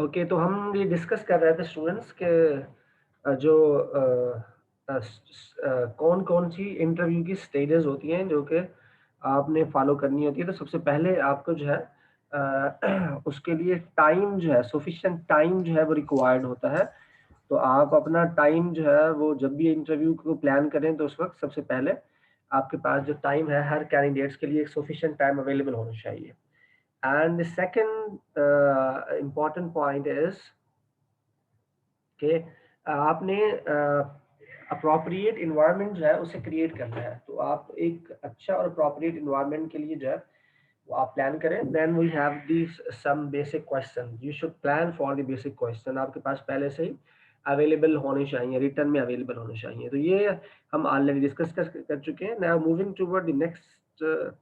Okay, तो हम ये डिस्कस कर रहे थे स्टूडेंट्स के जो कौन-कौन सी इंटरव्यू की स्टेजेस होती हैं जो कि आपने फॉलो करनी होती है। तो सबसे पहले आपको जो है उसके लिए टाइम जो है, सफिशिएंट टाइम जो है वो रिक्वायर्ड होता है। तो आप अपना टाइम जो है वो जब भी इंटरव्यू को प्लान करें तो उस वक़्त सबसे पहले आपके पास जो टाइम है हर कैंडिडेट्स के लिए एक सफिशिएंट टाइम अवेलेबल होना चाहिए। And the second important point is कि आपने अप्रोप्रिएट एनवायरनमेंट जो है उसे क्रिएट करना है। तो आप एक अच्छा और अप्रोप्रिएट एनवायरनमेंट के लिए जो है वो आप प्लान करें। Then we have this some basic question, you should plan for the basic question, आपके पास पहले से ही अवेलेबल होने चाहिए, रिटर्न में अवेलेबल होने चाहिए। तो ये हम ऑलरेडी डिस्कस कर चुके हैं। Now moving toward the next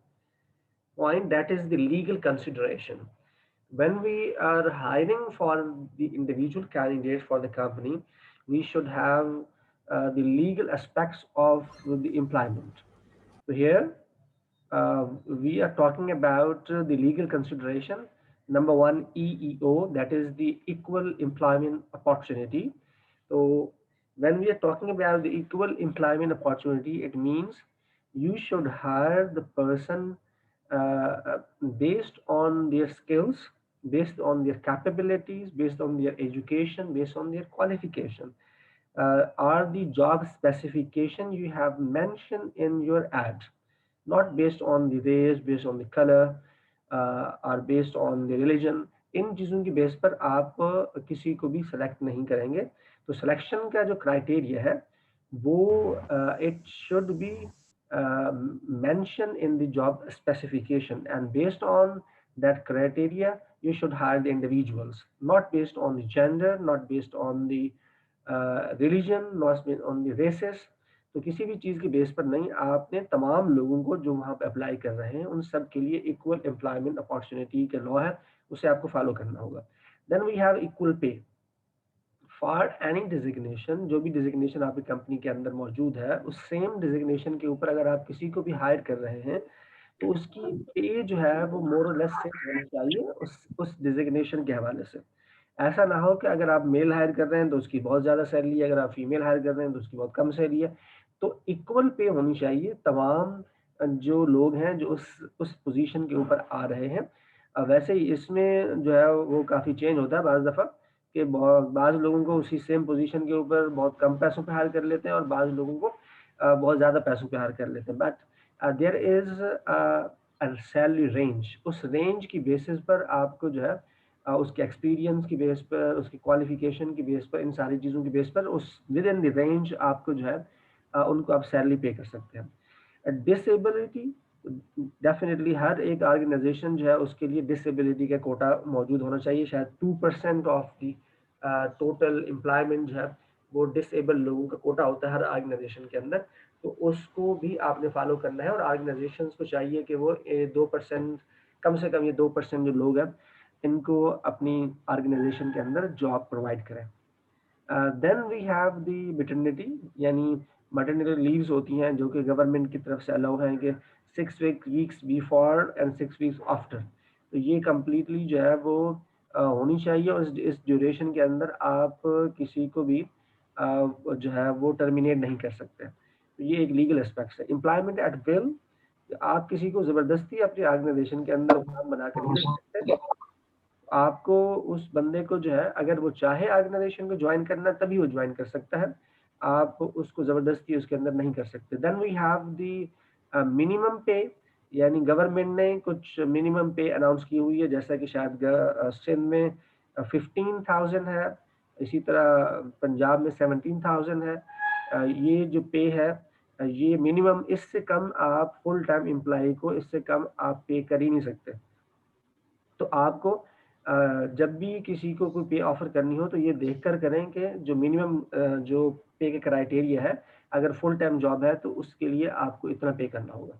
point, that is the legal consideration. When we are hiring for the individual candidate for the company, we should have the legal aspects of the employment. So here we are talking about the legal consideration. Number one, EEO, that is the equal employment opportunity. So when we are talking about the equal employment opportunity, it means you should hire the person based on their skills, based on their capabilities, based on their education, based on their qualification. Are the job specification you have mentioned in your ad, not based on the race, based on the color, or based on the religion। इन चीज़ों की base पर आप किसी को भी select नहीं करेंगे। तो सिलेक्शन का जो क्राइटेरिया है वो it should be mentioned in the job specification, and based on that criteria you should hire the individuals, not based on the gender, not based on the religion, not based on the races। तो किसी भी चीज़ की base पर नहीं, आपने तमाम लोगों को जो वहाँ पे अप्लाई कर रहे हैं उन सब के लिए इक्वल एम्प्लॉयमेंट अपॉर्चुनिटी का लॉ है, उसे आपको फॉलो करना होगा। Then we have equal pay for any designation. जो भी डिजिग्नेशन आपकी कंपनी के अंदर मौजूद है उस सेम डिजिग्नेशन के ऊपर अगर आप किसी को भी हायर कर रहे हैं तो उसकी पे जो है वो मोर और लेस सेम होनी चाहिए उस डिजिग्नेशन के हवाले से। ऐसा ना हो कि अगर आप मेल हायर कर रहे हैं तो उसकी बहुत ज़्यादा सैलरी है, अगर आप फीमेल हायर कर रहे हैं तो उसकी बहुत कम सैलरी है। तो इक्वल पे होनी चाहिए तमाम जो लोग हैं जो उस पोजीशन के ऊपर आ रहे हैं। वैसे ही इसमें जो है वो काफ़ी चेंज होता है बाज़ दफ़ा कि बाज़ लोगों को उसी सेम पोजीशन के ऊपर बहुत कम पैसों पे हायर कर लेते हैं और बाज़ लोगों को बहुत ज़्यादा पैसों पे हायर कर लेते हैं। But there is a salary range, उस रेंज की बेसिस पर आपको जो है उसके एक्सपीरियंस की बेस पर, उसकी क्वालिफिकेशन की बेस पर, इन सारी चीज़ों की बेस पर उस विद इन द रेंज आपको जो है उनको आप सैलरी पे कर सकते हैं। डिसेबिलिटी, डेफिनेटली हर एक ऑर्गेनाइजेशन जो है उसके लिए डिसेबिलिटी का कोटा मौजूद होना चाहिए। शायद 2% ऑफ द टोटल एम्प्लॉयमेंट जो है वो डिसेबल लोगों का कोटा होता है हर ऑर्गेनाइजेशन के अंदर। तो उसको भी आपने फॉलो करना है और ऑर्गेनाइजेशंस को चाहिए कि वो 2%, कम से कम ये 2% जो लोग हैं इनको अपनी ऑर्गेनाइजेशन के अंदर जॉब प्रोवाइड करें। Then we have the maternity, यानी मैटरनिटी लीव्स होती हैं जो कि गवर्नमेंट की तरफ से अलाउ हैं कि 6 weeks before and 6 weeks after. तो ये कम्प्लीटली जो है वो होनी चाहिए और इस ड्यूरेशन के अंदर आप किसी को भी जो है वो टर्मिनेट नहीं कर सकते। तो ये एक लीगल एस्पेक्ट है। एम्प्लॉयमेंट एट विल, आप किसी को ज़बरदस्ती अपनी ऑर्गेनाइजेशन के अंदर गुलाम बना के नहीं रख सकते। आपको उस बंदे को जो है अगर वो चाहे ऑर्गेनाइजेशन को ज्वाइन करना तभी वो ज्वाइन कर सकता है। आप उसको ज़बरदस्ती उसके अंदर नहीं कर सकते। Then we have the minimum pay, यानी गवर्नमेंट ने कुछ मिनिमम पे अनाउंस की हुई है, जैसा कि शायद सिंध में 15,000 है, इसी तरह पंजाब में 17,000 है। ये जो पे है ये मिनिमम, इससे कम आप फुल टाइम एम्प्लॉय को इससे कम आप पे कर ही नहीं सकते। तो आपको जब भी किसी को कोई पे ऑफर करनी हो तो ये देखकर करें कि जो मिनिमम जो पे का क्राइटेरिया है, अगर फुल टाइम जॉब है तो उसके लिए आपको इतना पे करना होगा।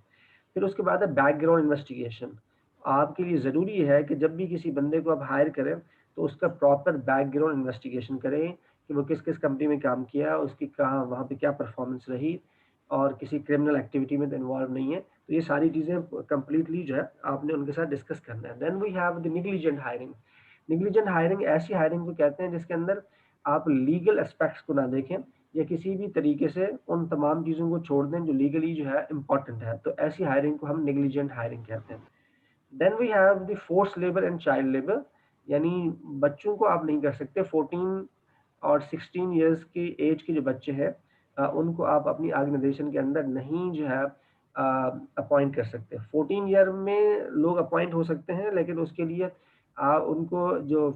फिर उसके बाद है बैकग्राउंड इन्वेस्टिगेशन। आपके लिए ज़रूरी है कि जब भी किसी बंदे को आप हायर करें तो उसका प्रॉपर बैकग्राउंड इन्वेस्टिगेशन करें कि वो किस किस कंपनी में काम किया, उसकी कहाँ वहाँ पे क्या परफॉर्मेंस रही और किसी क्रिमिनल एक्टिविटी में तो इन्वॉल्व नहीं है। तो ये सारी चीज़ें कंप्लीटली जो है आपने उनके साथ डिस्कस करना है। Then we have the negligent hiring. Negligent hiring ऐसी हायरिंग को कहते हैं जिसके अंदर आप लीगल एस्पेक्ट्स को ना देखें या किसी भी तरीके से उन तमाम चीज़ों को छोड़ दें जो लीगली जो है इम्पॉर्टेंट है, तो ऐसी हायरिंग को हम नेग्लिजेंट हायरिंग कहते हैं। Then we have the force labour and child labour, यानी बच्चों को आप नहीं कर सकते। 14 और 16 इयर्स की एज के जो बच्चे हैं उनको आप अपनी ऑर्गेनाइजेशन के अंदर नहीं जो है अपॉइंट कर सकते। 14 ईयर में लोग अपॉइंट हो सकते हैं, लेकिन उसके लिए उनको जो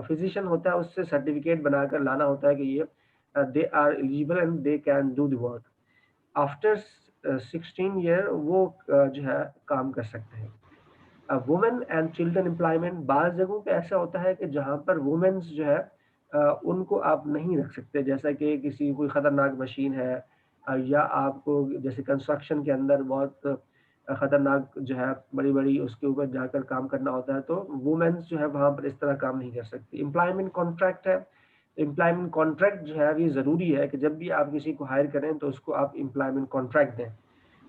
फिजिशियन होता है उससे सर्टिफिकेट बनाकर लाना होता है कि ये they are eligible and they can do the work. After 16 year वो जो है काम कर सकते हैं। वुमेन एंड चिल्ड्रन एम्प्लॉयमेंट, बाज़ जगहों पे ऐसा होता है कि जहाँ पर वुमेन्स जो है उनको आप नहीं रख सकते, जैसा कि किसी कोई खतरनाक मशीन है या आपको जैसे कंस्ट्रक्शन के अंदर बहुत खतरनाक जो है बड़ी-बड़ी उसके ऊपर जाकर काम करना होता है, तो वुमेन्स जो है वहाँ पर इस तरह काम नहीं कर सकती। एम्प्लॉयमेंट कॉन्ट्रैक्ट है, एम्प्लॉयमेंट कॉन्ट्रैक्ट जो है ये ज़रूरी है कि जब भी आप किसी को हायर करें तो उसको आप एम्प्लॉयमेंट कॉन्ट्रैक्ट दें।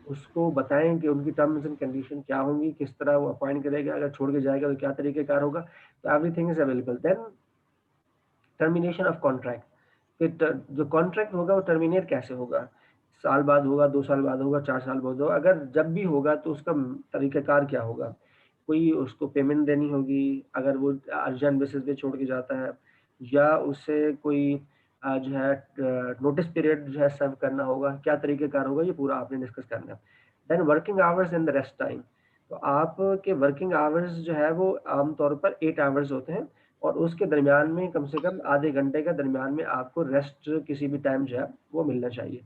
उसको बताएँ कि उनकी टर्म्स एंड कंडीशन क्या होंगी, किस तरह वो अपॉइंट करेगा, अगर छोड़ के जाएगा तो क्या तरीक़ेकार होगा, तो everything is available. Then termination of contract, कि जो कॉन्ट्रैक्ट होगा वो टर्मिनेट कैसे होगा? साल बाद होगा, 2 साल बाद होगा, 4 साल बाद होगा, अगर जब भी होगा तो उसका तरीक़ाकार क्या होगा? कोई उसको पेमेंट देनी होगी अगर वो अर्जेंट बेसिस पे छोड़ के जाता है, या उससे कोई जो है नोटिस पीरियड जो है सर्व करना होगा, क्या तरीक़ेकार होगा, ये पूरा आपने डिस्कस करना है। Then working hours and the rest time, तो आपके वर्किंग आवर्स जो है वो आम तौर पर 8 आवर्स होते हैं और उसके दरमियान में कम से कम आधे घंटे का दरमियान में आपको रेस्ट किसी भी टाइम जो है वो मिलना चाहिए।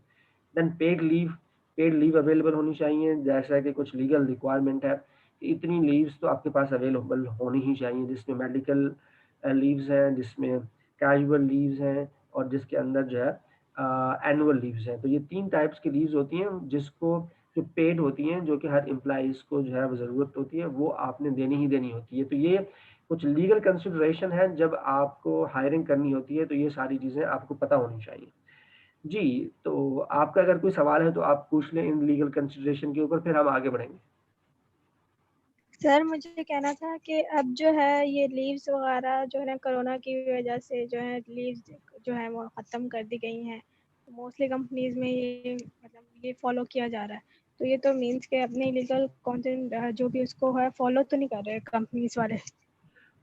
देन पेड लीव अवेलेबल होनी चाहिए, जैसा कि कुछ लीगल रिक्वायरमेंट है, इतनी लीव्स तो आपके पास अवेलेबल होनी ही चाहिए, जिसमें मेडिकल लीव्स हैं, जिसमें कैजुअल लीव्स हैं और जिसके अंदर जो है एनुअल लीव्स हैं। तो ये 3 टाइप्स की लीव्स होती हैं जिसको जो पेड होती हैं, जो कि हर एम्प्लॉइज़ को जो है वो ज़रूरत होती है, वो आपने देनी ही देनी होती है। तो ये कुछ लीगल कंसिडरेशन है, जब आपको हायरिंग करनी होती है, तो ये सारी चीज़ें आपको पता होनी चाहिए। जी, तो आपका अगर कोई सवाल है तो आप पूछ लें इन लीगल कंसिडरेशन के ऊपर, फिर हम आगे बढ़ेंगे। सर मुझे कहना था कि अब जो है ये लीव्स वगैरह जो है ना कोरोना की वजह से जो है लीव्स जो है वो ख़त्म कर दी गई हैं। मोस्टली कंपनीज़ में ये मतलब ये फ़ॉलो किया जा रहा है। तो ये तो मीन्स के अपने लीगल कंटेंट जो भी उसको है फ़ॉलो तो नहीं कर रहे कंपनीज़ वाले।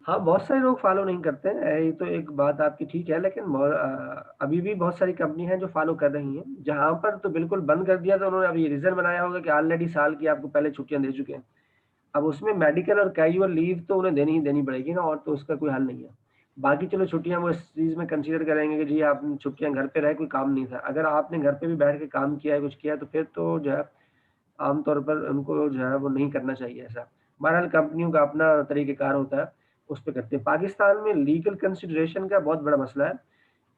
हाँ, बहुत सारे लोग फ़ॉलो नहीं करते हैं, ये तो एक बात आपकी ठीक है, लेकिन अभी भी बहुत सारी कंपनी हैं जो फ़ॉलो कर रही हैं। जहाँ पर तो बिल्कुल बंद कर दिया, तो उन्होंने अभी रीज़न बनाया होगा कि ऑलरेडी साल की आपको पहले छुट्टियाँ दे चुके हैं। अब उसमें मेडिकल और कैजुअल लीव तो उन्हें देनी ही देनी पड़ेगी ना, और तो उसका कोई हल नहीं है। बाकी चलो छुट्टियाँ वो इस चीज़ में कंसीडर करेंगे कि जी आपने छुट्टियाँ घर पे रहे, कोई काम नहीं था। अगर आपने घर पे भी बैठ के काम किया है, कुछ किया है, तो फिर तो जो है आम तौर पर उनको जो है वो नहीं करना चाहिए ऐसा। बहरहाल कंपनियों का अपना तरीक़ेकार होता है, उस पे करते हैं। पाकिस्तान में लीगल कंसिडरेशन का बहुत बड़ा मसला है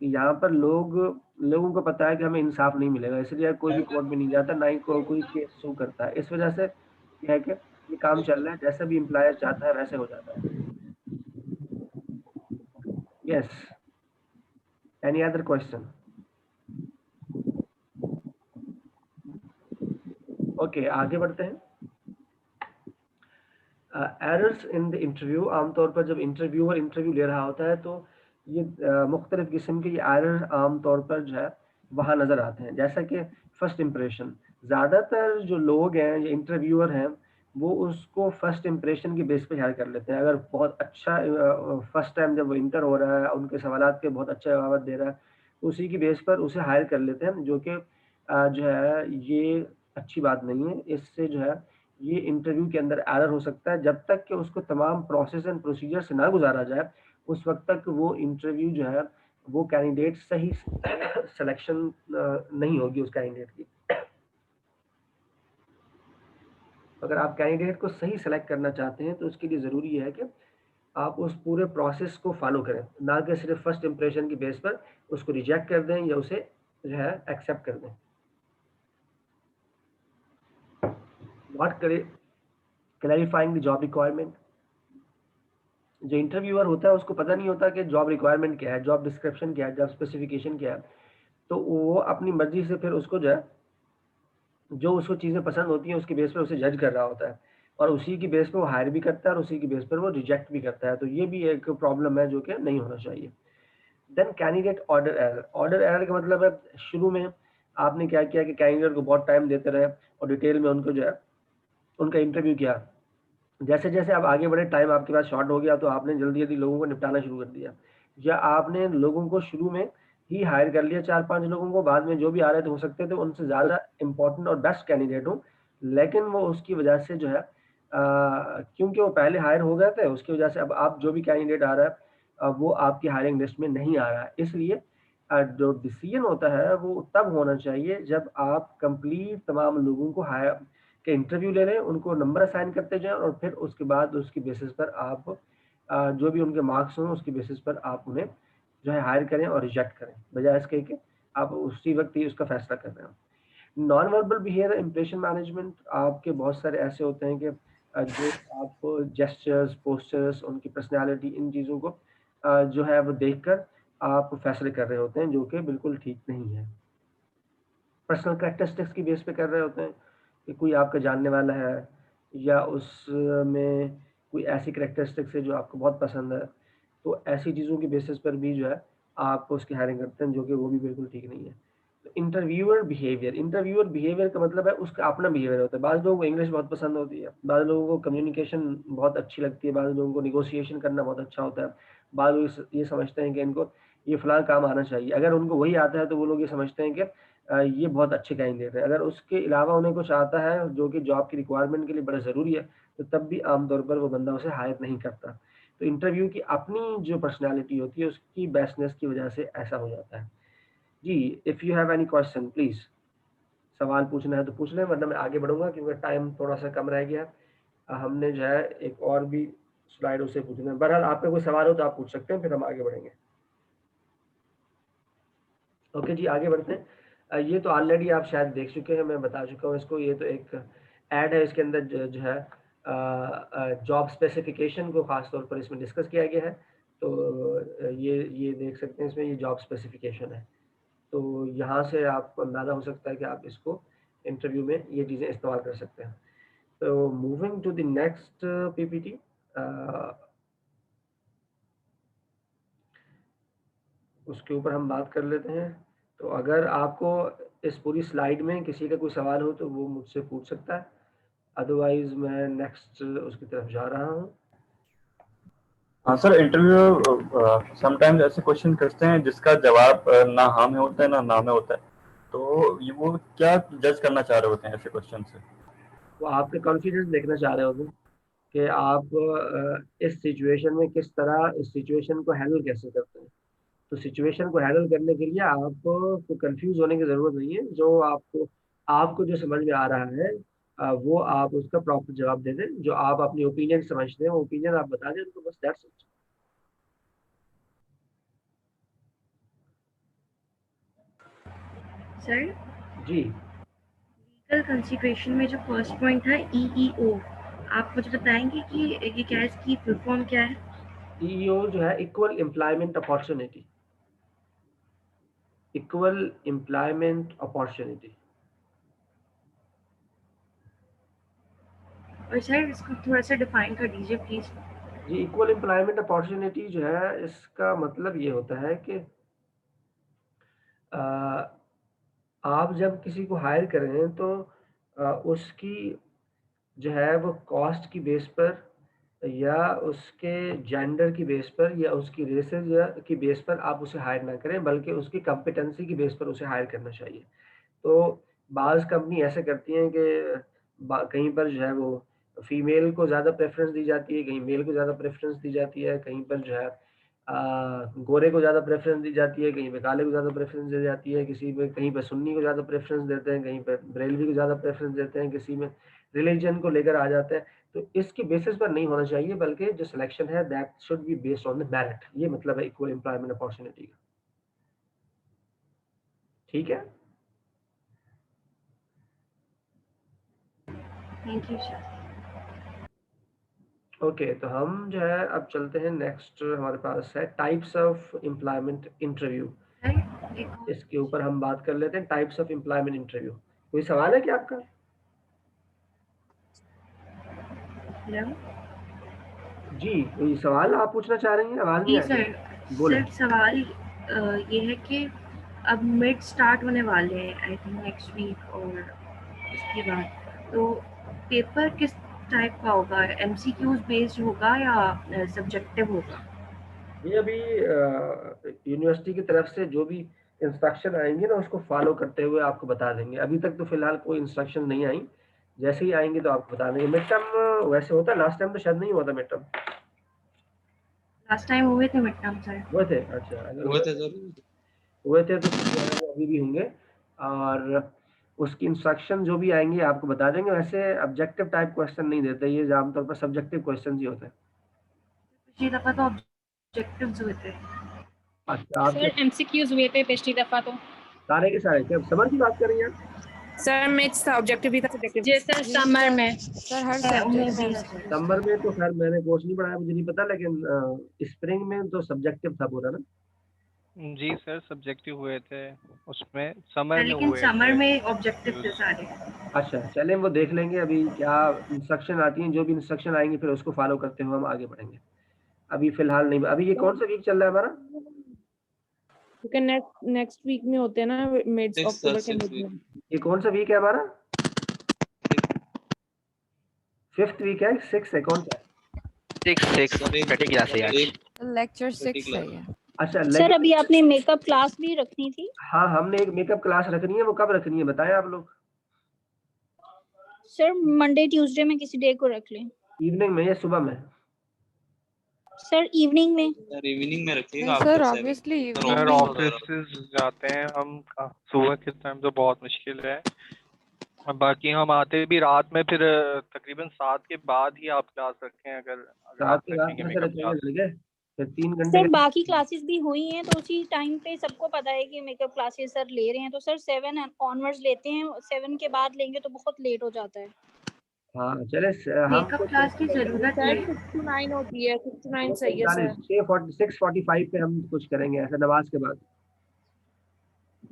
कि यहाँ पर लोगों को पता है कि हमें इंसाफ़ नहीं मिलेगा, इसलिए कोई भी कोर्ट में नहीं जाता, ना ही कोई केस सू करता है। इस वजह से क्या है कि ये काम चल रहा है, जैसा भी एम्प्लॉयर चाहता है वैसे हो जाता है। Yes, any other question? Okay, आगे बढ़ते हैं। एरर्स इन द इंटरव्यू, आमतौर पर जब इंटरव्यूअर इंटरव्यू ले रहा होता है तो ये मुख्तलिफ़ किस्म के ये एरर आम तौर पर जो है वहाँ नज़र आते हैं। जैसा कि फर्स्ट इंप्रेशन, ज़्यादातर जो लोग हैं या इंटरव्यूअर हैं, वो उसको फर्स्ट इंप्रेशन के बेस पे हायर कर लेते हैं। अगर बहुत अच्छा फर्स्ट टाइम जब वो इंटर हो रहा है, उनके सवालात के बहुत अच्छे जवाब दे रहा है, तो उसी की बेस पर उसे हायर कर लेते हैं, जो कि जो है ये अच्छी बात नहीं है। इससे जो है ये इंटरव्यू के अंदर एरर हो सकता है, जब तक कि उसको तमाम प्रोसेस एंड प्रोसीजर से ना गुज़ारा जाए, उस वक़्त तक वो इंटरव्यू जो है, वो कैंडिडेट सही सिलेक्शन नहीं होगी उस कैंडिडेट की। अगर आप कैंडिडेट को सही सेलेक्ट करना चाहते हैं, तो उसके लिए ज़रूरी है कि आप उस पूरे प्रोसेस को फ़ॉलो करें, ना कि सिर्फ़ फर्स्ट इंप्रेशन की बेस पर उसको रिजेक्ट कर दें या उसे जो है एक्सेप्ट कर दें। व्हाट करे क्लैरिफाइंग द जॉब रिक्वायरमेंट, जो इंटरव्यूअर होता है उसको पता नहीं होता कि जॉब रिक्वायरमेंट क्या है, जॉब डिस्क्रिप्शन क्या है, जॉब स्पेसिफिकेशन क्या है। तो वो अपनी मर्ज़ी से फिर उसको जो है, जो उसको चीज़ें पसंद होती हैं उसके बेस पे उसे जज कर रहा होता है। और उसी की बेस पे वो हायर भी करता है और उसी की बेस पर वो रिजेक्ट भी करता है। तो ये भी एक प्रॉब्लम है जो कि नहीं होना चाहिए। Then candidate order error. Order error का मतलब है शुरू में आपने क्या किया कि कैंडिडेट को बहुत टाइम देते रहे और डिटेल में उनको जो है उनका इंटरव्यू किया। जैसे जैसे आप आगे बढ़े, टाइम आपके पास शॉर्ट हो गया, तो आपने जल्दी जल्दी लोगों को निपटाना शुरू कर दिया, या आपने लोगों को शुरू में ही हायर कर लिया 4-5 लोगों को, बाद में जो भी आ रहे थे हो सकते थे उनसे ज़्यादा इंपॉर्टेंट और बेस्ट कैंडिडेट हो, लेकिन वो उसकी वजह से जो है क्योंकि वो पहले हायर हो गए थे, उसकी वजह से अब आप जो भी कैंडिडेट आ रहा है वो आपकी हायरिंग लिस्ट में नहीं आ रहा है। इसलिए जो डिसीजन होता है वो तब होना चाहिए जब आप कंप्लीट तमाम लोगों को हायर के इंटरव्यू ले रहे हैं, उनको नंबर असाइन करते जाएं और फिर उसके बाद उसकी बेसिस पर आप जो भी उनके मार्क्स हों उसकी बेसिस पर आप उन्हें जो है हायर करें और रिजेक्ट करें, बजाय इसके कि आप उसी वक्त ही उसका फैसला कर रहे हो। Non verbal behaviour impression management, आपके बहुत सारे ऐसे होते हैं कि जो आपको जेस्चर्स, पोस्चर्स, उनकी पर्सनैलिटी, इन चीज़ों को जो है वो देखकर आप फैसले कर रहे होते हैं जो कि बिल्कुल ठीक नहीं है। पर्सनल कैरेक्टरिस्टिक्स की बेस पे कर रहे होते हैं कि कोई आपका जानने वाला है या उसमें कोई ऐसी कैरेक्टरिस्टिक्स है जो आपको बहुत पसंद है, तो ऐसी चीज़ों की बेसिस पर भी जो है आप उसकी हायरिंग करते हैं, जो कि वो भी बिल्कुल ठीक नहीं है। तो इंटरव्यूअर बिहेवियर का मतलब है उसका अपना बिहेवियर होता है। बाद लोगों को इंग्लिश बहुत पसंद होती है, बाद लोगों को कम्युनिकेशन बहुत अच्छी लगती है, बाद लोगों को निगोशिएशन करना बहुत अच्छा होता है, बाद लोग ये समझते हैं कि इनको ये फलां काम आना चाहिए। अगर उनको वही आता है तो वो लोग ये समझते हैं कि ये बहुत अच्छे कैंडिडेट है। अगर उसके अलावा उन्हें कुछ आता है जो कि जॉब की रिक्वायरमेंट के लिए बड़ा ज़रूरी है, तो तब भी आमतौर पर वो बंदा उसे हायर नहीं करता। तो इंटरव्यू की अपनी जो पर्सनैलिटी होती है उसकी बेस्टनेस की वजह से ऐसा हो जाता है। जी, if you have any question please, सवाल पूछना है तो पूछ लें, वरना मैं आगे बढ़ूँगा क्योंकि टाइम थोड़ा-सा कम रह गया है। हमने जो है एक और भी स्लाइड उससे पूछना है। बहरहाल आपका कोई सवाल हो तो आप पूछ सकते हैं, फिर हम आगे बढ़ेंगे। ओके जी, आगे बढ़ते हैं। ये तो ऑलरेडी आप शायद देख चुके हैं, मैं बता चुका हूँ इसको। ये तो एक ऐड है, इसके अंदर जो है जॉब स्पेसिफिकेशन को ख़ास तौर पर इसमें डिस्कस किया गया है। तो ये देख सकते हैं, इसमें ये जॉब स्पेसिफिकेशन है। तो यहाँ से आपको अंदाज़ा हो सकता है कि आप इसको इंटरव्यू में ये चीज़ें इस्तेमाल कर सकते हैं। तो moving to the next PPT, उसके ऊपर हम बात कर लेते हैं। तो अगर आपको इस पूरी स्लाइड में किसी का कोई सवाल हो तो वो मुझसे पूछ सकता है, अदरवाइज मैं नेक्स्ट उसकी तरफ जा रहा हूँ। हाँ सर, इंटरव्यू समटाइम्स ऐसे क्वेश्चन करते हैं जिसका जवाब ना हाँ में होता है ना में होता है, तो ये वो क्या जज करना चाह रहे होते हैं ऐसे क्वेश्चन से? वो आपके कॉन्फिडेंस देखना चाह रहे होगे कि आप इस सिचुएशन में किस तरह इस सिचुएशन को हैंडल कैसे करते हैं। तो सिचुएशन को हैंडल करने के लिए आपको कंफ्यूज होने की ज़रूरत नहीं है। जो आपको आपको जो समझ में आ रहा है वो आप उसका प्रॉपर जवाब दे दें। जो आप अपनी ओपिनियन समझते हैं वो ओपिनियन आप बता दें उनको, बस दैट्स इट। सर, जी, लीगल कंसिडरेशन में जो फर्स्ट पॉइंट था ईईओ, आप मुझे बताएंगे कि ये क्या है, इसकी फुल फॉर्म क्या है? ईईओ जो है equal employment opportunity. Equal employment opportunity. और सर इसको थोड़ा सा डिफाइन कर दीजिए प्लीज। जी, इक्वल एम्प्लॉयमेंट अपॉर्चुनिटी जो है इसका मतलब ये होता है कि आप जब किसी को हायर कर रहे हैं तो उसकी जो है वो कॉस्ट की बेस पर या उसके जेंडर की बेस पर या उसकी रेसेस या की बेस पर आप उसे हायर ना करें, बल्कि उसकी कॉम्पिटेंसी की बेस पर उसे हायर करना चाहिए। तो बाज़ कंपनी ऐसे करती हैं कि कहीं पर जो है वो फीमेल को ज़्यादा प्रेफ़रेंस दी जाती है, कहीं मेल को ज़्यादा प्रेफ़रेंस दी जाती है, कहीं पर जो है गोरे को ज़्यादा प्रेफ़रेंस दी जाती है, कहीं पे काले को ज़्यादा प्रेफ़रेंस दी जाती है, किसी में कहीं पे सुन्नी को ज़्यादा प्रेफ़रेंस देते हैं, कहीं पे बरेलवी को ज़्यादा प्रेफ़रेंस देते हैं, किसी में रिलीजन को लेकर आ जाते हैं। तो इसकी बेसिस पर नहीं होना चाहिए, बल्कि जो सिलेक्शन है that should be based on the merit. ये मतलब है इक्वल एम्प्लॉयमेंट अपॉर्चुनिटी का। ठीक है? Thank you sir. ओके, तो हम जो है अब चलते हैं, नेक्स्ट हमारे पास है types of employment interview. Sir एक और इसके ऊपर हम बात कर लेते हैं, टाइप्स ऑफ एम्प्लॉयमेंट इंटरव्यू। कोई सवाल है क्या आपका? हेलो जी, कोई सवाल आप पूछना चाह रही हैं? आवाज़ नहीं जी आ रही है। सर, बोलें। सिर्फ सवाल ये है कि अब मिड स्टार्ट होने वाले हैं आई थिंक नेक्स्ट वीक और उसके बाद तो पेपर किस टाइप का होगा, एमसीक्यूज बेस्ड होगा या सब्जेक्टिव होगा? ये अभी यूनिवर्सिटी की तरफ से जो भी इंस्ट्रक्शन आएंगे ना उसको फॉलो करते हुए आपको बता देंगे। अभी तक तो फिलहाल कोई इंस्ट्रक्शन नहीं आई, जैसे ही आएंगे तो आपको बता देंगे। मिड टर्म वैसे होता है, लास्ट टाइम तो शायद नहीं हुआ था मिड टर्म। लास्ट टाइम हुए थे मिड टर्म सर। हुए थे? अच्छा, अगर हुए थे सर। हुए थे तो फिर जो है वो अभी भी होंगे, और उसकी इंस्ट्रक्शन जो भी आएंगे आपको बता देंगे। वैसे ऑब्जेक्टिव टाइप क्वेश्चन नहीं देते, ये आमतौर पर सब्जेक्टिव क्वेश्चन ही होते हैं। पिछली दफा तो ऑब्जेक्टिव्स हुए थे। अच्छा, आपके सर एमसीक्यूज हुए थे पिछली दफा तो। सारे के सारे क्या समर की बात कर रही हैं आप? सर मिक्स था, ऑब्जेक्टिव भी था सब्जेक्टिव। जी सर समर में। सर हर उम्मीद सब्जेक्ट भी है सर। समर में तो खैर मैंने कोर्स नहीं पढ़ाया, मुझे नहीं पता, लेकिन स्प्रिंग में तो सब्जेक्टिव था पूरा ना। जी सर, सब्जेक्टिव हुए थे उसमें, समर में लेकिन हुए समर थे। में ऑब्जेक्टिव थे सारे। अच्छा, चलें वो देख लेंगे अभी क्या इंस्ट्रक्शन आती हैं। जो भी इंस्ट्रक्शन आएंगे फिर उसको फॉलो करते हुए हम आगे बढ़ेंगे। अभी फिलहाल नहीं। अभी ये कौन सा वीक चल रहा है हमारा? क्योंकि नेक्स्ट वीक में होते हैं ना मिड अक्टूबर के मिड में। ये कौन सा वीक है हमारा? 5th वीक है, 6 है, कौन सा है? 6 छठी क्लास है आज। लेक्चर 6 है ये। अच्छा, सर अभी आपने मेकअप क्लास भी रखनी थी। हाँ, हमने एक मेकअप क्लास रखनी है, वो कब रखनी है बताएं आप लोग। सर मंडे ट्यूसडे में किसी डे को रख लें। इवनिंग में या सुबह में? सर इवनिंग में। सर इवनिंग में रखिएगा नहीं सर ऑब्वियसली सर ऑफिस जाते हैं हम, सुबह के टाइम तो बहुत मुश्किल है। और बाकी हम आते भी रात में, फिर तकरीबन 7 के बाद ही आप क्लास रखें, अगर आप रात के बाद रखेंगे कैसे मेकअप रखेंगे क्लास। लड़के? फिर 3 घंटे सर के बाकी क्लासेस भी हुई हैं तो उसी टाइम पे सबको पता है कि मेकअप क्लासेस सर ले रहे हैं, तो सर 7 ऑनवर्ड्स लेते हैं, 7 के बाद लेंगे तो बहुत लेट हो जाता है। हाँ चले हम मेकअप क्लास की जरूरत सर है। 6 to 9 होती है, 6 to 9 सही है सर। 6:45 पे हम कुछ करेंगे ऐसा नमाज के बाद।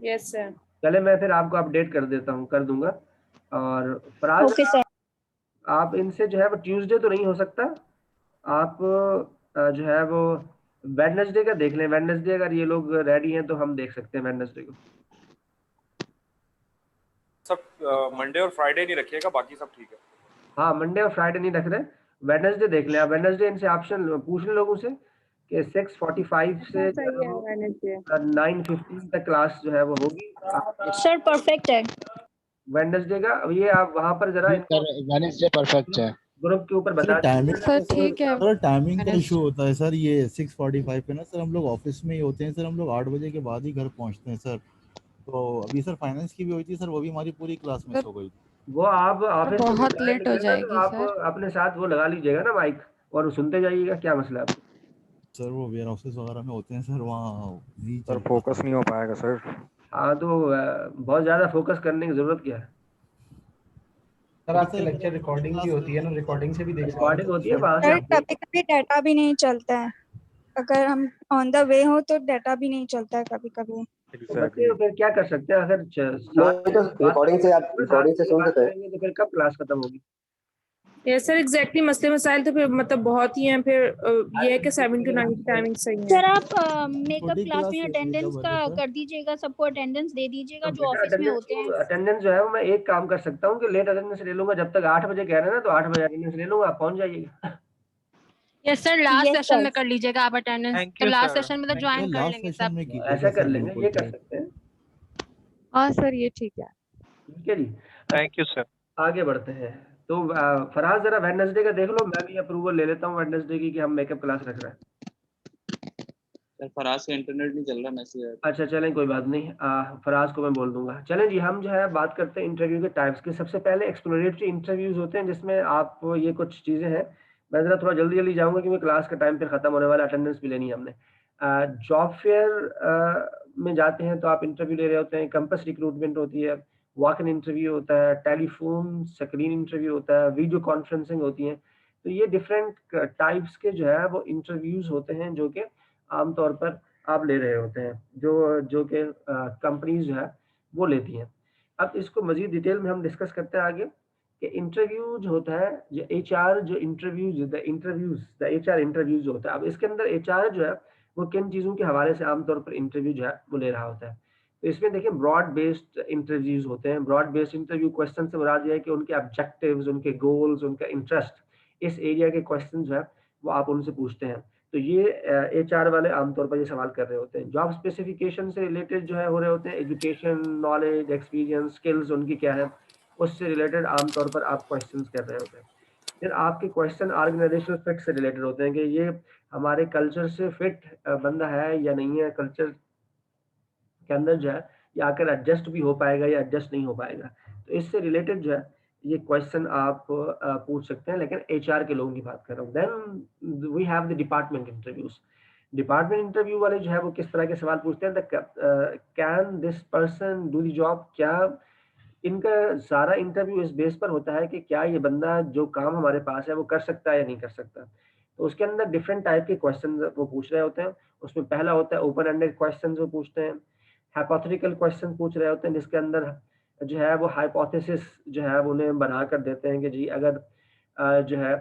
Yes sir. चले मैं फिर आपको अपडेट कर देता हूँ, कर दूंगा। और फराज ओके सर। आप इनसे जो है वो ट्यूसडे तो नहीं हो सकता, आप जो है वो वेडनेसडे का देख लें। वेडनेसडे अगर ये लोग रेडी हैं तो हम देख सकते हैं वेडनेसडे को। सब मंडे और फ्राइडे नहीं रखिएगा, बाकी सब ठीक है। हाँ, मंडे और फ्राइडे नहीं रख रहे, वेडनेसडे देख लें आप। वेडनेसडे इनसे ऑप्शन पूछ लें लोगों से कि 6:45 से सही है वेडनेसडे। 9:15 तक क्लास जो है वो होगी सर परफेक्ट है। वेडनेसडे का। अब ये आप वहाँ पर जरा इनको वेडनेसडे परफेक्ट है। ग्रुप के ऊपर सर बता टाइमिंग सर ठीक है। सर टाइमिंग का मैंने- इशू होता है सर। ये 6:45 पे ना सर हम लोग ऑफिस में ही होते हैं सर। हम लोग 8 बजे के बाद ही घर पहुंचते हैं सर। तो अभी सर फाइनेंस की भी हुई थी सर, वो भी हमारी पूरी क्लास मिस हो गई। वो आप ऑफिस में बहुत बाहर लेट हो निकलेगा तो जाएगी आप सर। अपने साथ वो लगा लीजिएगा ना माइक, और सुनते जाइएगा। क्या मसला है आपको? सर वो वेयर हाउसेस वगैरह में होते हैं सर, वहाँ जी सर फोकस नहीं हो पाएगा सर। हाँ तो बहुत ज्यादा फोकस करने की जरूरत क्या है? सर आपके लेक्चर रिकॉर्डिंग भी होती है ना, रिकॉर्डिंग से भी देख सकते रिकॉर्डिंग होती है, वहां से सर आप देख- कभी कभी डाटा भी नहीं चलता है, अगर हम ऑन द वे हो तो डाटा भी नहीं चलता है कभी कभी। तो बच्चे फिर क्या कर सकते हैं? अगर रिकॉर्डिंग से आप रिकॉर्डिंग से सुन सकते हैं। तो फिर कब क्लास खत्म होगी? यस सर एग्जैक्टली, मसले मसाइल तो फिर मतलब बहुत ही हैं। फिर ये है कि 7 to 9 की टाइमिंग सही है। सर आप मेकअप छोटी क्लास में क्लास अटेंडेंस कब का है सर? कर दीजिएगा, सबको अटेंडेंस दे दीजिएगा तो जो ऑफिस में होते हैं। अटेंडेंस जो है वो मैं एक काम कर सकता हूँ कि लेट अटेंडेंस ले लूंगा। जब तक 8 बजे कह रहे हैं ना, तो 8 बजे अटेंडेंस ले लूंगा, आप पहुंच जाइएगा। Yes sir last Yes, session sir. में कर लीजिएगा आप अटेंडेंस, Thank तो you, लास्ट sir. सेशन में तो Thank ज्वाइन कर लास्ट लेंगे सेशन सब। में कीजिएगा ऐसा कर सर, लेंगे, बिल्कुल ये कर सर। सकते हैं। हाँ सर ये ठीक है। ठीक है जी, थैंक यू सर। आगे बढ़ते हैं। तो फराज जरा वेडनेसडे का देख लो, मैं भी अप्रूवल ले लेता हूँ वेडनेसडे की कि हम मेकअप क्लास रख रहे हैं। सर फराज का इंटरनेट नहीं चल रहा, मैसेज। अच्छा चलें, कोई बात नहीं, फराज को मैं बोल दूंगा। चलें जी, हम जो है बात करते हैं इंटरव्यू के टाइप्स की। सबसे पहले एक्सप्लोरेटरी इंटरव्यूज होते हैं, जिसमें आप ये कुछ चीज़ें हैं। मैं ज़रा थोड़ा जल्दी जल्दी जाऊंगा क्योंकि क्लास का टाइम फिर ख़त्म होने वाला, अटेंडेंस भी लेनी है हमने। जॉब फेयर में जाते हैं तो आप इंटरव्यू ले रहे होते हैं। कैंपस रिक्रूटमेंट होती है, वॉक इन इंटरव्यू होता है, टेलीफोन स्क्रीन इंटरव्यू होता है, वीडियो कॉन्फ्रेंसिंग होती है। तो ये डिफरेंट टाइप्स के जो है वो इंटरव्यूज होते हैं जो कि आमतौर पर आप ले रहे होते हैं, जो कि कंपनीज जो है वो लेती हैं। अब इसको मजीद डिटेल में हम डिस्कस करते हैं आगे। कि इंटरव्यू जो होता है, जो HR जो द HR इंटरव्यूज जो होता है, अब इसके अंदर HR जो है वो किन चीज़ों के हवाले से आमतौर पर इंटरव्यू जो है वो ले रहा होता है। तो इसमें देखिए ब्रॉड बेस्ड इंटरव्यूज होते हैं। ब्रॉड बेस्ड इंटरव्यू क्वेश्चन से मुराद ये है कि उनके ऑब्जेक्टिव्स, उनके गोल्स, उनका इंटरेस्ट, इस एरिया के क्वेश्चन जो है वो आप उनसे पूछते हैं। तो ये HR वाले आमतौर पर ये सवाल कर रहे होते हैं। जॉब स्पेसिफिकेशन से रिलेटेड जो है हो रहे होते हैं, एजुकेशन, नॉलेज, एक्सपीरियंस, स्किल्स उनकी क्या है, उससे रिलेटेड आमतौर पर आप क्वेश्चंस कर रहे होते हैं। फिर आपके क्वेश्चन ऑर्गेनाइजेशनल फिट से रिलेटेड होते हैं कि ये हमारे कल्चर से फिट बंदा है या नहीं है, कल्चर के अंदर जो है ये आकर एडजस्ट भी हो पाएगा या एडजस्ट नहीं हो पाएगा। तो इससे रिलेटेड जो है ये क्वेश्चन आप पूछ सकते हैं, लेकिन HR के लोगों की बात कर रहा हूँ। Then we have the department interviews. Department interview वाले जो है वो किस तरह के सवाल पूछते हैं, can this person do the job, क्या इनका सारा इंटरव्यू इस बेस पर होता है कि क्या ये बंदा जो काम हमारे पास है वो कर सकता है या नहीं कर सकता। तो उसके अंदर डिफरेंट टाइप के क्वेश्चन वो पूछ रहे होते हैं। उसमें पहला होता है ओपन एंडेड क्वेश्चन वो पूछते हैं, हाइपोथेटिकल क्वेश्चन पूछ रहे होते हैं जिसके अंदर जो है वो हाइपोथेसिस जो है वो उन्हें बना कर देते हैं कि जी अगर जो है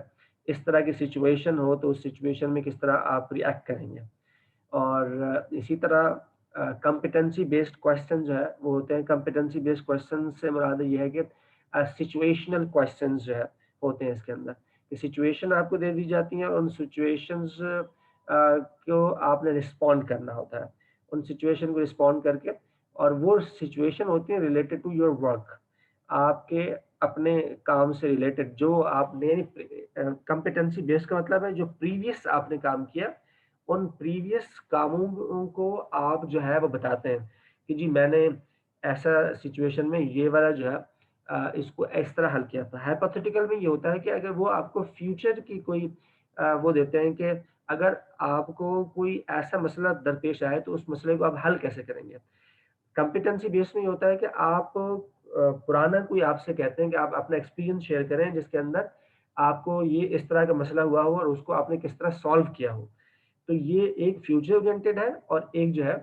इस तरह की सिचुएशन हो तो उस सिचुएशन में किस तरह आप रिएक्ट करेंगे। और इसी तरह कॉम्पिटेंसी बेस्ड क्वेश्चन जो है वो होते हैं। कॉम्पिटेंसी बेस्ड क्वेश्चन से मुराद ये है कि सिचुएशनल क्वेश्चंस जो है होते हैं इसके अंदर, कि सिचुएशन आपको दे दी जाती है और उन सिचुएशंस को आपने रिस्पॉन्ड करना होता है। उन सिचुएशन को रिस्पॉन्ड करके, और वो सिचुएशन होती है रिलेटेड टू योर वर्क, आपके अपने काम से रिलेटेड जो आपने, कॉम्पिटेंसी बेस्ड का मतलब है जो प्रीवियस आपने काम किया उन प्रीवियस कामों को आप जो है वो बताते हैं कि जी मैंने ऐसा सिचुएशन में ये वाला जो है इसको इस तरह हल किया था। हाइपोथेटिकल में ये होता है कि अगर वो आपको फ्यूचर की कोई वो देते हैं कि अगर आपको कोई ऐसा मसला दरपेश आए तो उस मसले को आप हल कैसे करेंगे। कॉम्पिटेंसी बेस्ड में ये होता है कि आप पुराना कोई आपसे कहते हैं कि आप अपना एक्सपीरियंस शेयर करें जिसके अंदर आपको ये इस तरह का मसला हुआ हो और उसको आपने किस तरह सॉल्व किया हो। तो ये एक फ्यूचर ओरिएंटेड है और एक जो है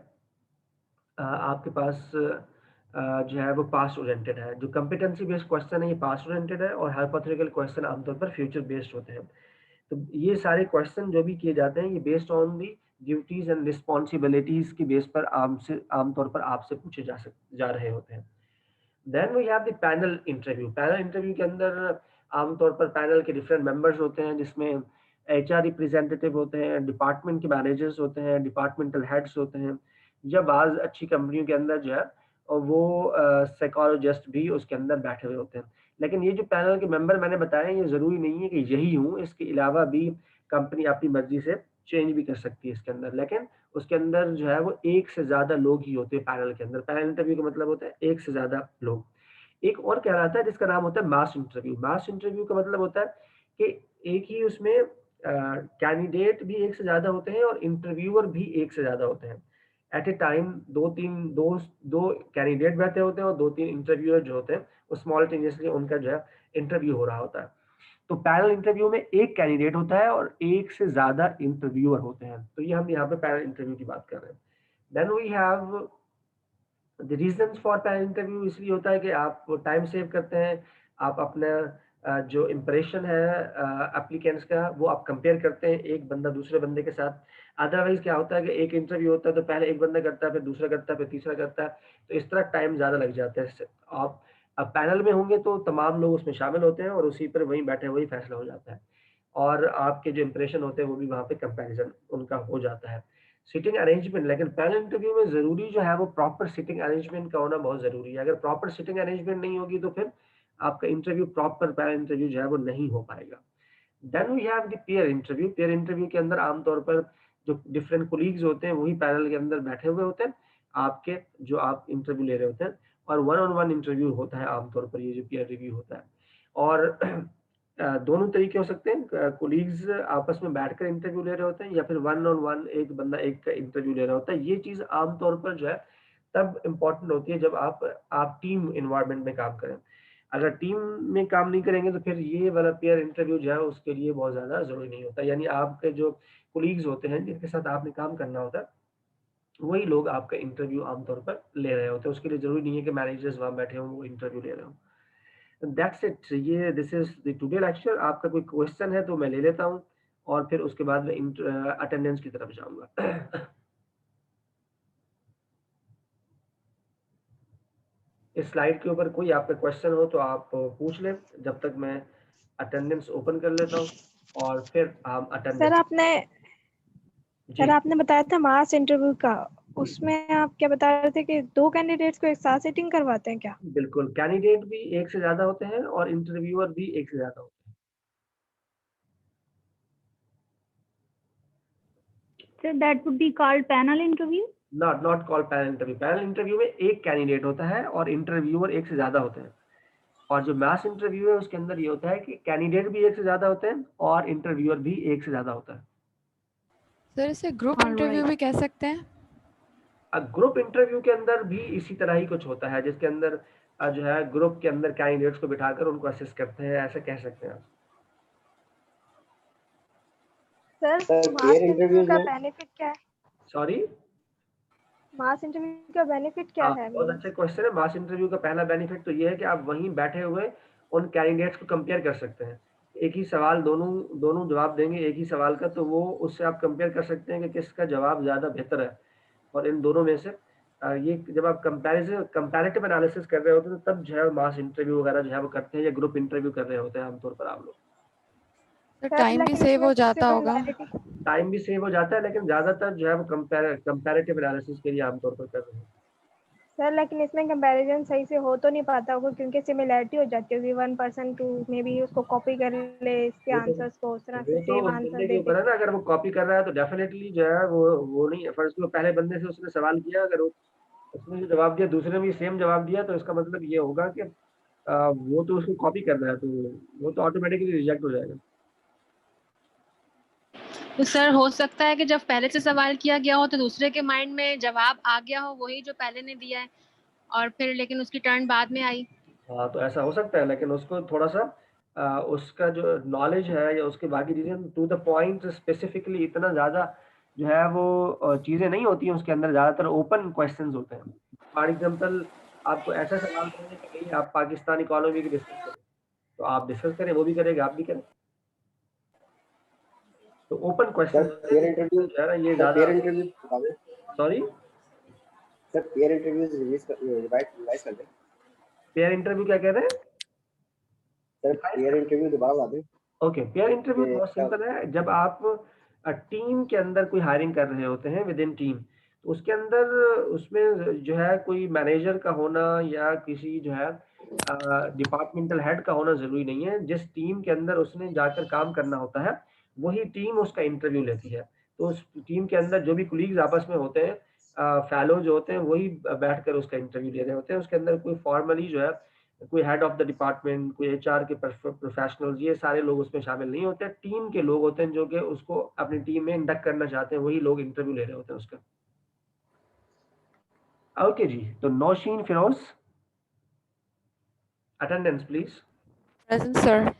आपके पास जो है वो पास्ट ओरिएंटेड है। जो कॉम्पिटेंसी बेस्ड क्वेश्चन है ये पास्ट ओरिएंटेड है और हाइपोथेटिकल क्वेश्चन आमतौर पर फ्यूचर बेस्ड होते हैं। तो ये सारे क्वेश्चन जो भी किए जाते हैं ये based on the duties and responsibilities की बेस पर आमतौर पर आपसे पूछे जा रहे होते हैं। Then we have the panel interview. Panel interview के अंदर आमतौर पर पैनल के डिफरेंट मेंबर्स होते हैं जिसमें HR रिप्रेजेंटेटिव होते हैं, डिपार्टमेंट के मैनेजर्स होते हैं, डिपार्टमेंटल हेड्स होते हैं, या बाज़ अच्छी कंपनियों के अंदर जो है वो साइकोलॉजिस्ट भी उसके अंदर बैठे हुए होते हैं। लेकिन ये जो पैनल के मेंबर मैंने बताया ये ज़रूरी नहीं है कि यही हूँ, इसके अलावा भी कंपनी अपनी मर्जी से चेंज भी कर सकती है इसके अंदर। लेकिन उसके अंदर जो है वो एक से ज़्यादा लोग ही होते हैं पैनल के अंदर। पैनल इंटरव्यू का मतलब होता है एक से ज़्यादा लोग। एक और कहलाता है जिसका नाम होता है मास इंटरव्यू। मास इंटरव्यू का मतलब होता है कि एक ही उसमें कैंडिडेट भी एक से ज़्यादा होते हैं और इंटरव्यूअर भी एक से ज़्यादा होते हैं। एट ए टाइम दो कैंडिडेट बैठे होते हैं और 2-3 इंटरव्यूअर जो होते हैं वो स्मॉलटेनियसली उनका जो है इंटरव्यू हो रहा होता है। तो पैनल इंटरव्यू में एक कैंडिडेट होता है और एक से ज़्यादा इंटरव्यूअर होते हैं। तो ये हम यहाँ पे पैनल इंटरव्यू की बात कर रहे हैं। Then we have the reasons for panel interview. इसलिए होता है कि आप टाइम सेव करते हैं, आप अपना जो इम्प्रेशन है एप्लीकेंट्स का वो आप कंपेयर करते हैं एक बंदा दूसरे बंदे के साथ। अदरवाइज क्या होता है कि एक इंटरव्यू होता है तो पहले एक बंदा करता है, फिर दूसरा करता है, फिर तीसरा करता है, तो इस तरह टाइम ज़्यादा लग जाता है। आप अब पैनल में होंगे तो तमाम लोग उसमें शामिल होते हैं और उसी पर वहीं बैठे वही फैसला हो जाता है और आपके जो इंप्रेशन होते हैं वो भी वहाँ पे कंपैरिजन उनका हो जाता है। सिटिंग अरेंजमेंट, लेकिन पैनल इंटरव्यू में ज़रूरी जो है वो प्रॉपर सिटिंग अरेंजमेंट का होना बहुत ज़रूरी है। अगर प्रॉपर सिटिंग अरेंजमेंट नहीं होगी तो फिर आपका इंटरव्यू प्रॉपर पैनल इंटरव्यू जो है वो नहीं हो पाएगा। Then we have the peer interview. Peer interview के अंदर आमतौर पर जो डिफरेंट कोलीग्स होते हैं वही पैनल के अंदर बैठे हुए होते हैं आपके, जो आप इंटरव्यू ले रहे होते हैं, और वन ऑन वन इंटरव्यू होता है आमतौर पर ये जो पीयर रिव्यू होता है। और दोनों तरीके हो सकते हैं, कोलीग्स आपस में बैठकर इंटरव्यू ले रहे होते हैं या फिर वन ऑन वन एक बंदा एक का इंटरव्यू ले रहा होता है। ये चीज़ आमतौर पर जो है तब इम्पोर्टेंट होती है जब आप टीम इन्वायरमेंट में काम करें। अगर टीम में काम नहीं करेंगे तो फिर ये वाला पेयर इंटरव्यू जो है उसके लिए बहुत ज़्यादा ज़रूरी नहीं होता। यानी आपके जो कोलीग्स होते हैं जिनके साथ आपने काम करना होता है वही लोग आपका इंटरव्यू आमतौर पर ले रहे होते हैं। उसके लिए ज़रूरी नहीं है कि मैनेजर्स वहाँ बैठे हों वो इंटरव्यू ले रहे हों। That's it. ये this is the today lecture. आपका कोई क्वेश्चन है तो मैं ले लेता हूँ और फिर उसके बाद मैं अटेंडेंस की तरफ जाऊंगा। इस स्लाइड के ऊपर कोई आपका क्वेश्चन हो तो आप पूछ लें, जब तक मैं अटेंडेंस ओपन कर लेता हूँ और फिर हम सर अटेंडेंस। आपने बताया था मास इंटरव्यू का, उसमें आप क्या बता रहे थे कि 2 कैंडिडेट्स को एक साथ सिटिंग करवाते हैं क्या? बिल्कुल, कैंडिडेट भी एक से ज्यादा होते हैं और इंटरव्यूअर भी एक से ज्यादा होते हैं। So that would be called panel interview? Not called panel interview. Panel interview में एक कैंडिडेट होता है और इंटरव्यूअर एक से ज्यादा होते हैं। और जो मास इंटरव्यू है उसके अंदर ये होता है कि कैंडिडेट भी एक से ज्यादा होते हैं और इंटरव्यूअर भी एक से ज्यादा होता है। सर इसे ग्रुप इंटरव्यू भी कह सकते हैं? ग्रुप इंटरव्यू के अंदर भी इसी तरह ही कुछ होता है, जिसके अंदर जो है ग्रुप के अंदर कैंडिडेट्स को बिठाकर उनको असेस करते हैं, ऐसा कह सकते हैं आप। सर मास इंटरव्यू का बेनिफिट क्या है? सॉरी, मास इंटरव्यू का बेनिफिट क्या है? बहुत अच्छा क्वेश्चन है। मास इंटरव्यू का पहला बेनिफिट तो ये है कि आप वहीं बैठे हुए उन कैंडिडेट्स को कंपेयर कर सकते हैं। एक ही सवाल दोनों जवाब देंगे एक ही सवाल का, तो वो उससे आप कंपेयर कर सकते हैं कि किसका जवाब ज़्यादा बेहतर है। और इन दोनों में से ये जब आप कंपैरेटिव एनालिसिस कर रहे होते हैं तो तब जो है मास इंटरव्यू वगैरह जो है वो करते हैं, या ग्रुप इंटरव्यू कर रहे होते हैं आमतौर पर आप लोग। तो टाइम भी सेव हो जाता होगा? टाइम भी सेव हो जाता है, लेकिन ज़्यादातर जो है वो कंपैरेटिव एनालिसिस के लिए आमतौर पर कर रहे हैं। सर लेकिन इसमें कंपैरिजन सही से हो तो नहीं पाता होगा, क्योंकि सिमिलैरिटी हो जाती होगी 1% टू मे बी उसको कॉपी कर ले इसके आंसर्स को, उस तरह से सेम आंसर दे दे। अगर वो कॉपी कर रहा है तो डेफिनेटली जो है वो नहीं, फर्स्ट में पहले बंदे से उसने सवाल किया, अगर उसने जो जवाब दिया दूसरे ने भी सेम जवाब दिया तो इसका मतलब ये होगा कि वो तो उसको कॉपी कर रहा है, तो वो तो ऑटोमेटिकली रिजेक्ट हो जाएगा। तो सर हो सकता है कि जब पहले से सवाल किया गया हो तो दूसरे के माइंड में जवाब आ गया हो वही जो पहले ने दिया है, और फिर लेकिन उसकी टर्न बाद में आई। हाँ, तो ऐसा हो सकता है, लेकिन उसको थोड़ा सा उसका जो नॉलेज है या उसके बाकी चीज़ें टू द पॉइंट स्पेसिफिकली इतना ज़्यादा जो है वो चीज़ें नहीं होती हैं उसके अंदर। ज़्यादातर ओपन क्वेश्चंस होते हैं। फॉर एग्जांपल आपको ऐसा सवाल करेंगे कि भाई आप पाकिस्तान इकोनॉमी की डिस्कस करें, तो आप डिस्कस करें, वो भी करेगा, आप भी करें। तो ओपन क्वेश्चन पेयर इंटरव्यू है ना, ये ज़्यादा। Sorry sir, pair interviews revise कर दें। पेयर इंटरव्यू क्या कह रहे हैं सर? पेयर इंटरव्यू दोबारा बता दें। ओके, पेयर इंटरव्यू बहुत सिंपल है। जब आप टीम के अंदर कोई हायरिंग कर रहे होते हैं विद इन टीम, तो उसके अंदर उसमें जो है कोई मैनेजर का होना या किसी जो है डिपार्टमेंटल हेड का होना ज़रूरी नहीं है। जिस टीम के अंदर उसने जाकर काम करना होता है वही टीम उसका इंटरव्यू लेती है। तो उस टीम के अंदर जो भी कुलीग्स आपस में होते हैं, फेलो जो होते हैं, वही बैठकर उसका इंटरव्यू ले रहे होते हैं। उसके अंदर कोई फॉर्मली जो है कोई हेड ऑफ द डिपार्टमेंट, कोई एचआर के प्रोफेशनल्स, ये सारे लोग उसमें शामिल नहीं होते। टीम के लोग होते हैं जो कि उसको अपनी टीम में इंडक्ट करना चाहते हैं, वही लोग इंटरव्यू ले रहे होते हैं उसका। ओके जी, तो Naushin Firoz, attendance please. Present sir.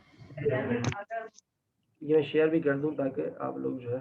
ये मैं शेयर भी कर दूं ताकि आप लोग जो है